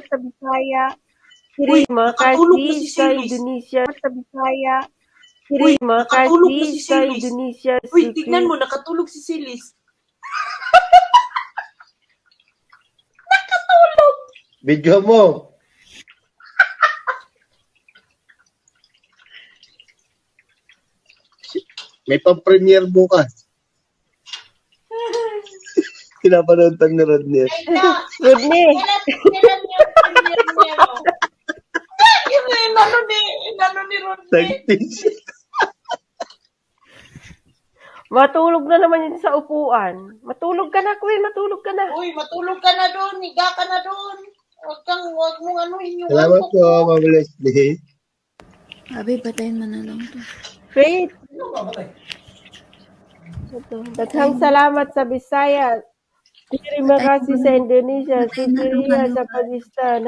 sa Bisaya. Uy, Terima nakatulog na si kasih sa Silis. Indonesia sa Bisaya. Uy, Terima nakatulog na kasih si sa Silis. Indonesia. Uy, tignan mo, nakatulog si Silis. Video mo. May pang-premiere bukas. Pinapanood tang na Rodney. Rodney, Kailan yung premiere niya, no? Inano ni Rodney. Tagtis. matulog na naman yun sa upuan. Matulog ka na, Queen. Matulog ka na. Uy, matulog ka na doon. Higa ka na doon. Huwag mong anuhin yung Salamat antok po, mo. Ma'am Leslie. Abi, patayin mo na lang to. Faith. Ito. Daghang salamat sa Bisaya. Terima kasih sa Indonesia. Supiria sa Pakistan.